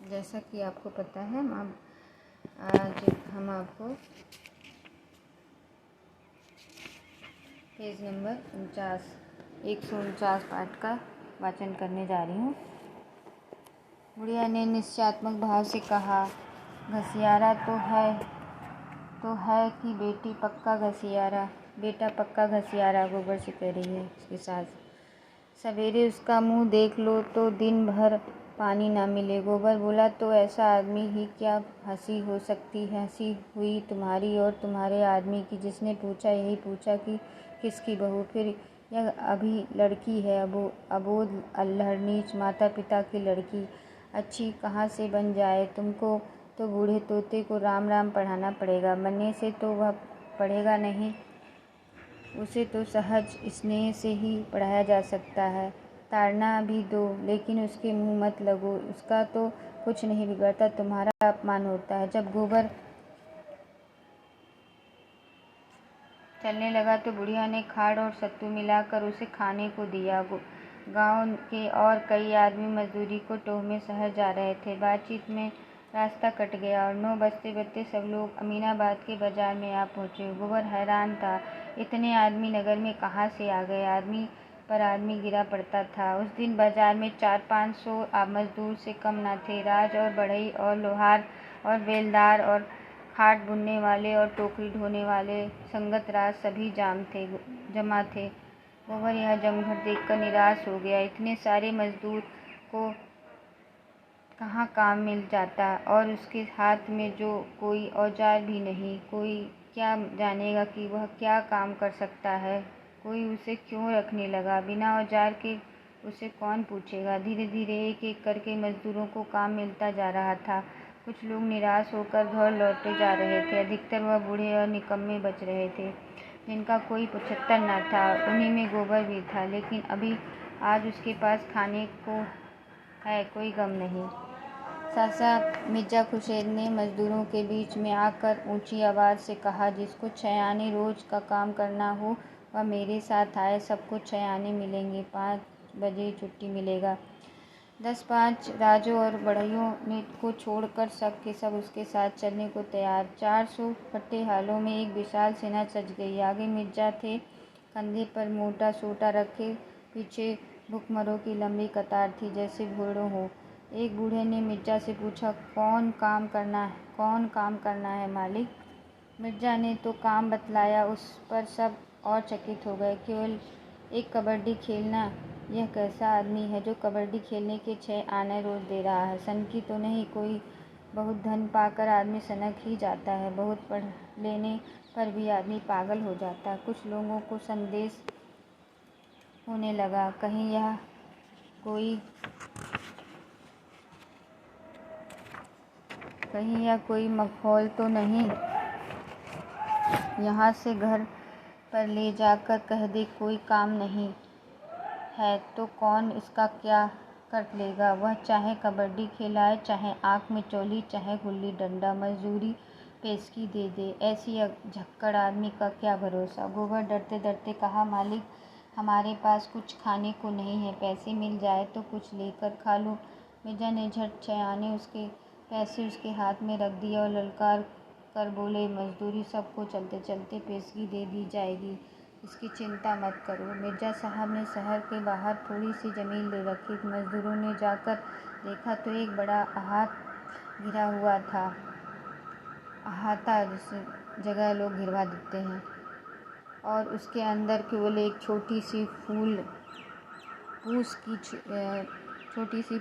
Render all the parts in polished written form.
जैसा कि आपको पता है आज हम आपको पेज नंबर 149 पाठ का वाचन करने जा रही हूँ। बुढ़िया ने निश्चयात्मक भाव से कहा, घसियारा तो है कि बेटा पक्का घसियारा। गोबर से कह रही है उसकी सास। सवेरे उसका मुंह देख लो तो दिन भर पानी ना मिले। गोबर बोला, तो ऐसा आदमी ही क्या हंसी हो सकती है? हंसी हुई तुम्हारी और तुम्हारे आदमी की, जिसने यही पूछा कि किसकी बहू। फिर यह अभी लड़की है, अबोध अल्हड़ नीच माता पिता की लड़की, अच्छी कहाँ से बन जाए? तुमको तो बूढ़े तोते को राम राम पढ़ाना पड़ेगा। मरने से तो वह पढ़ेगा नहीं, उसे तो सहज स्नेह से ही पढ़ाया जा सकता है। ताड़ना भी दो, लेकिन उसके मुंह मत लगो, उसका तो कुछ नहीं बिगड़ता, तुम्हारा अपमान होता है। जब गोबर चलने लगा तो बुढ़िया ने खाड़ और सत्तू मिलाकर उसे खाने को दिया। गांव के और कई आदमी मजदूरी को टोह में शहर जा रहे थे। बातचीत में रास्ता कट गया और 9 बजते बजते सब लोग अमीनाबाद के बाजार में आ पहुंचे। गोबर हैरान था, इतने आदमी नगर में कहाँ से आ गए? आदमी पर आदमी गिरा पड़ता था। उस दिन बाजार में 400-500 मजदूर से कम न थे। राज और बढ़ई और लोहार और बेलदार और खाट बुनने वाले और टोकरी ढोने वाले, संगत राज सभी जमा थे। गोबर यह जमघट देखकर निराश हो गया। इतने सारे मजदूर को कहाँ काम मिल जाता, और उसके हाथ में जो कोई औजार भी नहीं। कोई क्या जानेगा कि वह क्या काम कर सकता है? कोई उसे क्यों रखने लगा? बिना औजार के उसे कौन पूछेगा? धीरे धीरे एक एक करके मजदूरों को काम मिलता जा रहा था। कुछ लोग निराश होकर घर लौटे जा रहे थे। अधिकतर वह बूढ़े और निकम्मे बच रहे थे, जिनका कोई 75 न था। उन्हीं में गोबर भी था, लेकिन अभी आज उसके पास खाने को है, कोई गम नहीं। सासा मिर्जा खुर्शीद ने मजदूरों के बीच में आकर ऊंची आवाज़ से कहा, जिसको 6 आने रोज का काम करना हो वह मेरे साथ आए। सबको 6 आने मिलेंगे, 5 बजे छुट्टी मिलेगा। 10-5 राजों और बढ़इयों ने को छोड़कर सब के सब उसके साथ चलने को तैयार। 400 फटे हालों में एक विशाल सेना सज गई। आगे मिर्जा थे, कंधे पर मोटा सोटा रखे, पीछे भुखमरों की लंबी कतार थी, जैसे भोरों हो। एक बूढ़े ने मिर्जा से पूछा, कौन काम करना है मालिक? मिर्जा ने तो काम बतलाया। उस पर सब और चकित हो गए। केवल एक कबड्डी खेलना? यह कैसा आदमी है जो कबड्डी खेलने के 6 आने रोज दे रहा है? सनकी तो नहीं कोई? बहुत धन पाकर आदमी सनक ही जाता है, बहुत पढ़ लेने पर भी आदमी पागल हो जाता है। कुछ लोगों को संदेश होने लगा, कहीं यह कोई मखौल तो नहीं? यहाँ से घर पर ले जाकर कह दे कोई काम नहीं है तो कौन इसका क्या कर लेगा? वह चाहे कबड्डी खिलाए, चाहे आँख में चौली, चाहे गुल्ली डंडा, मजदूरी पेशगी दे दे। ऐसी झक्कड़ आदमी का क्या भरोसा? गोबर डरते डरते कहा, मालिक हमारे पास कुछ खाने को नहीं है, पैसे मिल जाए तो कुछ लेकर खा लो। मिर्जा ने झट 6 आने उसके पैसे उसके हाथ में रख दिए और ललकार कर बोले, मजदूरी सबको चलते चलते पेशगी दे दी जाएगी, इसकी चिंता मत करो। मिर्जा साहब ने शहर के बाहर थोड़ी सी जमीन ले रखी। मजदूरों ने जाकर देखा तो एक बड़ा अहाता घिरा हुआ था। अहाता जिस जगह लोग घिरवा देते हैं, और उसके अंदर केवल एक छोटी सी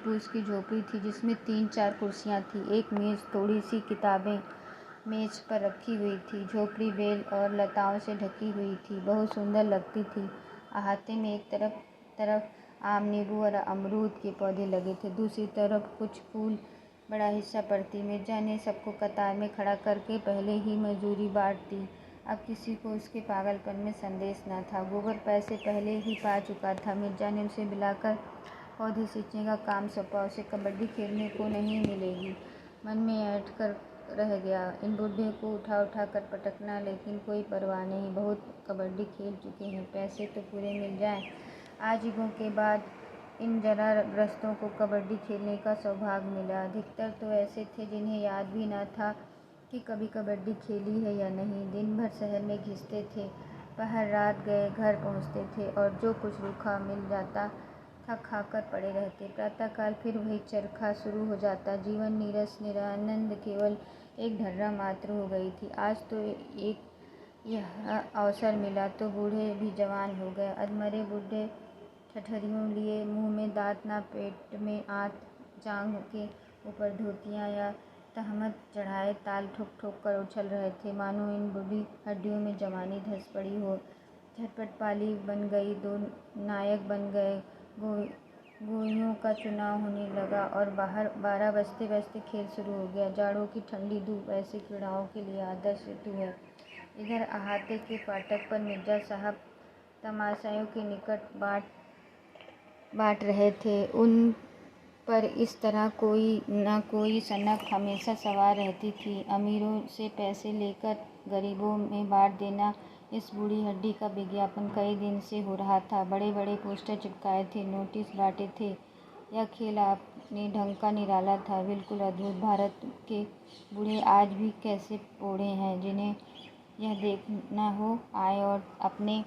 फूस की झोपड़ी थी, जिसमें 3-4 कुर्सियां थी, एक मेज, थोड़ी सी किताबें मेज पर रखी हुई थी। झोपड़ी बेल और लताओं से ढकी हुई थी, बहुत सुंदर लगती थी। अहाते में एक तरफ आम, नींबू और अमरूद के पौधे लगे थे, दूसरी तरफ कुछ फूल बड़ा हिस्सा पड़ती। मिर्जा ने सबको कतार में खड़ा करके पहले ही मजदूरी बांट दी। अब किसी को उसके पागलपन में संदेश न था। गोबर पैसे पहले ही पा चुका था। मिर्जा ने उसे बुलाकर पौधे सींचने का काम सौंपा। उसे कबड्डी खेलने को नहीं मिलेगी। मन में ऐंठ कर रह गया, इन बूढ़े को उठा उठा कर पटकना, लेकिन कोई परवाह नहीं, बहुत कबड्डी खेल चुके हैं, पैसे तो पूरे मिल जाएं। आजीवों के बाद इन जराग्रस्तों को कबड्डी खेलने का सौभाग्य मिला। अधिकतर तो ऐसे थे जिन्हें याद भी न था कि कभी कबड्डी खेली है या नहीं। दिन भर शहर में घिसते थे, पहर रात गए घर पहुंचते थे और जो कुछ रूखा मिल जाता था खाकर पड़े रहते। प्रातःकाल फिर वही चरखा शुरू हो जाता। जीवन नीरस निरानंद केवल एक ढर्रा मात्र हो गई थी। आज तो एक यह अवसर मिला तो बूढ़े भी जवान हो गए। अधमरे बूढ़े ठठरियों लिए, मुंह में दांत ना पेट में आंत, जांघ के ऊपर धोतियां या तहमत चढ़ाए ताल ठोक ठोक कर उछल रहे थे, मानो इन बूढ़ी हड्डियों में जवानी धंस पड़ी हो। झटपट पाली बन गई, दो नायक बन गए। गोइयों का चुनाव होने लगा और बाहर 12 बजते बजते खेल शुरू हो गया। जाड़ों की ठंडी धूप ऐसी क्रीड़ाओं के लिए आदर्श ऋतु है। इधर अहाते के फाटक पर मिर्जा साहब तमाशाइयों के निकट बाट रहे थे। उन पर इस तरह कोई न कोई सनक हमेशा सवार रहती थी। अमीरों से पैसे लेकर गरीबों में बांट देना, इस बूढ़ी हड्डी का विज्ञापन कई दिन से हो रहा था। बड़े बड़े पोस्टर चिपकाए थे, नोटिस बांटे थे। यह खेल अपने ढंग का निराला था, बिल्कुल अद्भुत। भारत के बूढ़े आज भी कैसे बूढ़े हैं, जिन्हें यह देखना हो आए और अपने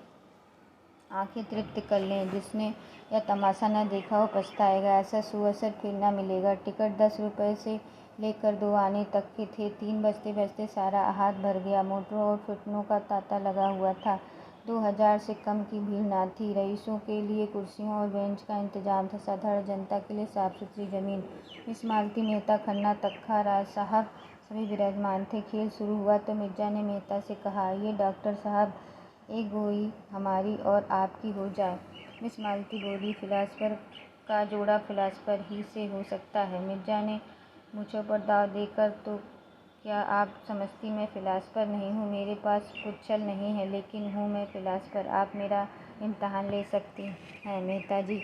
आंखें तृप्त कर लें। जिसने यह तमाशा न देखा हो पछताएगा। ऐसा सुअवसर फिर न मिलेगा। टिकट 10 रुपये से लेकर 2 आने तक के थे। 3 बजते बजते सारा हाथ भर गया। मोटरों और फिटनों का तांता लगा हुआ था। 2000 से कम की भीड़ न थी। रईसों के लिए कुर्सियों और बेंच का इंतजाम था, साधारण जनता के लिए साफ सुथरी जमीन। मिस मालती, मेहता, खन्ना, तक्खा, राय साहब सभी विराजमान थे। खेल शुरू हुआ तो मिर्जा ने मेहता से कहा, आइए डॉक्टर साहब, एक गोई हमारी और आपकी हो जाए। मिस मालती बोली, फिलासफर का जोड़ा फिलासफर ही से हो सकता है। मिर्जा ने मूँछों पर दाँव देकर, तो क्या आप समझती मैं फिलासफर नहीं हूँ? मेरे पास पुच्छल नहीं है, लेकिन हूँ मैं फिलासफर। आप मेरा इम्तहान ले सकती हैं मेहता जी।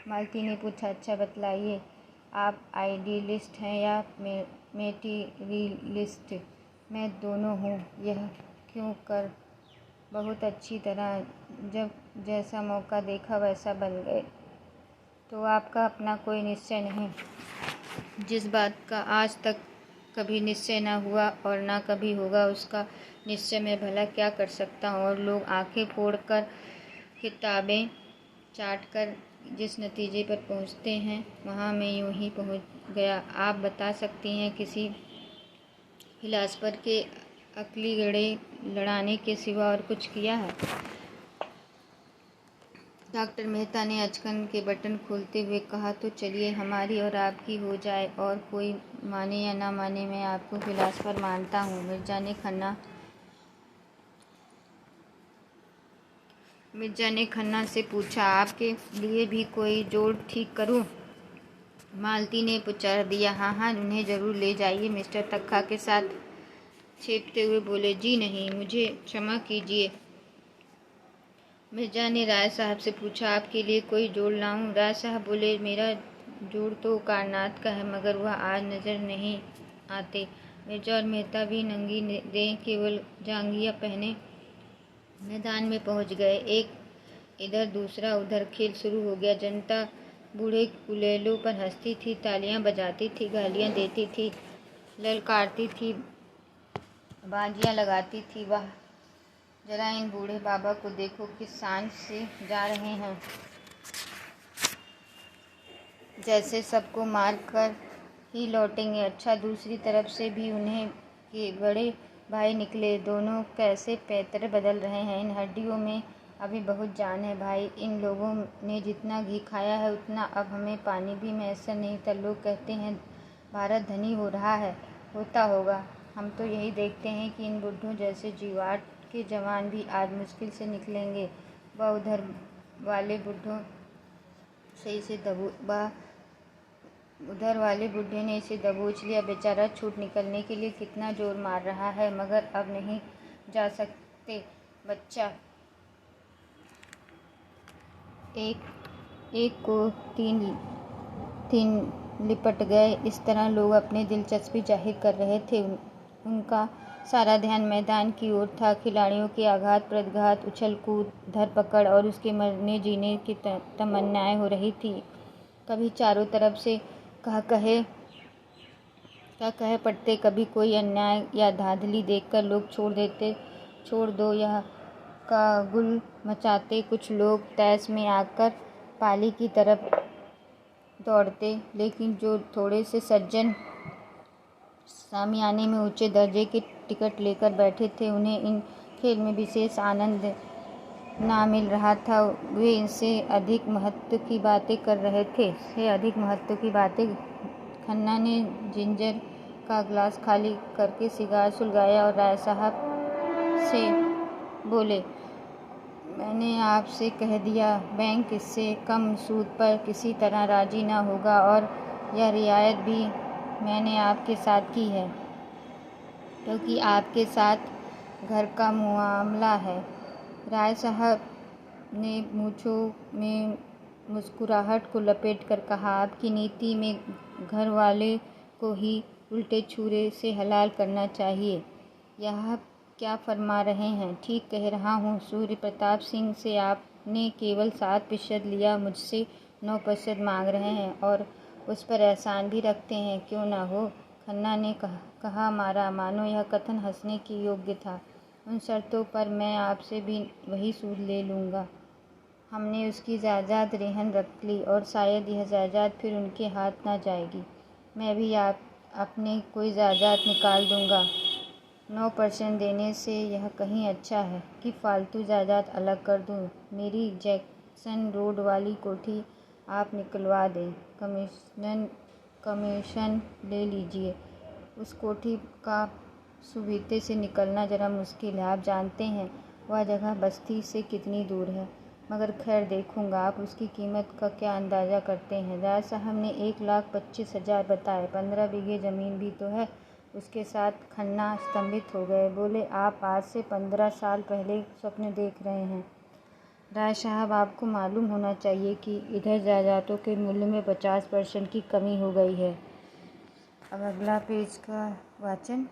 मालती ने पूछा, अच्छा बतलाइए, आप आइडियलिस्ट हैं या मेटीरियलिस्ट? मैं दोनों हूँ। यह क्यों कर बहुत अच्छी तरह, जब जैसा मौका देखा वैसा बन गए। तो आपका अपना कोई निश्चय नहीं? जिस बात का आज तक कभी निश्चय न हुआ और न कभी होगा, उसका निश्चय मैं भला क्या कर सकता हूँ? और लोग आंखें फोड़कर, किताबें चाटकर जिस नतीजे पर पहुँचते हैं, वहाँ मैं यूँ ही पहुँच गया। आप बता सकती हैं किसी फिलासफर के अकली गड़े लड़ाने के सिवा और कुछ किया है? डॉक्टर मेहता ने अचकन के बटन खोलते हुए कहा, तो चलिए हमारी और आपकी हो जाए, और कोई माने या ना माने, मैं आपको फिलासफर मानता हूँ। मिर्जा ने खन्ना से पूछा, आपके लिए भी कोई जोड़ ठीक करूँ? मालती ने पुकार दिया, हाँ हाँ, उन्हें ज़रूर ले जाइए। मिस्टर तक्खा के साथ छेपते हुए बोले, जी नहीं, मुझे क्षमा कीजिए। मिर्जा ने राय साहब से पूछा, आपके लिए कोई जोड़ लाऊं? राय साहब बोले, मेरा जोड़ तो कारनात का है, मगर वह आज नज़र नहीं आते। मिर्जा और मेहता भी नंगी देह, केवल जांघिया पहने मैदान में पहुंच गए। एक इधर दूसरा उधर खेल शुरू हो गया। जनता बूढ़े कुलेलों पर हंसती थी, तालियां बजाती थी, गालियां देती थी, ललकारती थी, बाजियां लगाती थी। वाह, जरा इन बूढ़े बाबा को देखो, किस शान से जा रहे हैं, जैसे सबको मार कर ही लौटेंगे। अच्छा, दूसरी तरफ से भी उन्हें के बड़े भाई निकले। दोनों कैसे पैतर बदल रहे हैं। इन हड्डियों में अभी बहुत जान है भाई। इन लोगों ने जितना घी खाया है, उतना अब हमें पानी भी मैसर नहीं था। लोग कहते हैं भारत धनी हो रहा है, होता होगा। हम तो यही देखते हैं कि इन बुढ़ों जैसे जीवाट के जवान भी आज मुश्किल से निकलेंगे। वह उधर वाले बुढ़े ने इसे दबोच लिया। बेचारा छूट निकलने के लिए कितना जोर मार रहा है, मगर अब नहीं जा सकते। बच्चा एक को तीन लिपट गए। इस तरह लोग अपनी दिलचस्पी जाहिर कर रहे थे। उनका सारा ध्यान मैदान की ओर था। खिलाड़ियों के आघात प्रत्याघात, उछल कूद, धरपकड़ और उसके मरने जीने की तमन्नाएं हो रही थी। कभी चारों तरफ से कह पड़ते, कभी कोई अन्याय या धांधली देखकर लोग छोड़ दो यह का गुल मचाते। कुछ लोग तैश में आकर पाली की तरफ दौड़ते, लेकिन जो थोड़े से सज्जन सामियाने में ऊंचे दर्जे के टिकट लेकर बैठे थे, उन्हें इन खेल में विशेष आनंद ना मिल रहा था। वे इनसे अधिक महत्व की बातें कर रहे थे। खन्ना ने जिंजर का ग्लास खाली करके सिगार सुलगाया और राय साहब से बोले, मैंने आपसे कह दिया, बैंक इससे कम सूद पर किसी तरह राजी ना होगा, और यह रियायत भी मैंने आपके साथ की है क्योंकि आपके साथ घर का मामला है। राय साहब ने मूंछों में मुस्कुराहट को लपेटकर कहा, आपकी नीति में घर वाले को ही उल्टे छुरे से हलाल करना चाहिए। यह क्या फरमा रहे हैं? ठीक कह रहा हूँ। सूर्य प्रताप सिंह से आपने केवल 7% लिया, मुझसे 9% मांग रहे हैं और उस पर एहसान भी रखते हैं। क्यों ना हो? खन्ना ने कहा मारा, मानो यह कथन हंसने के योग्य था। उन शर्तों पर मैं आपसे भी वही सूद ले लूँगा। हमने उसकी जायदाद रेहन रख ली और शायद यह जायदाद फिर उनके हाथ ना जाएगी। मैं भी अपने कोई जायदाद निकाल दूँगा। 9% देने से यह कहीं अच्छा है कि फालतू जायदाद अलग कर दूँ। मेरी जैक्सन रोड वाली कोठी आप निकलवा दें, कमीशन ले लीजिए। उस कोठी का सुविधे से निकलना जरा मुश्किल है। आप जानते हैं वह जगह बस्ती से कितनी दूर है, मगर खैर देखूंगा। आप उसकी कीमत का क्या अंदाज़ा करते हैं? राय साहब ने 1,25,000 बताए। 15 बीघे ज़मीन भी तो है उसके साथ। खन्ना स्तंभित हो गए, बोले, आप आज से 15 साल पहले स्वप्न देख रहे हैं। राय साहब, आपको मालूम होना चाहिए कि इधर जायदादों के मूल्य में 50% की कमी हो गई है। अब अगला पेज का वाचन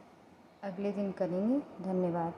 अगले दिन करेंगे। धन्यवाद।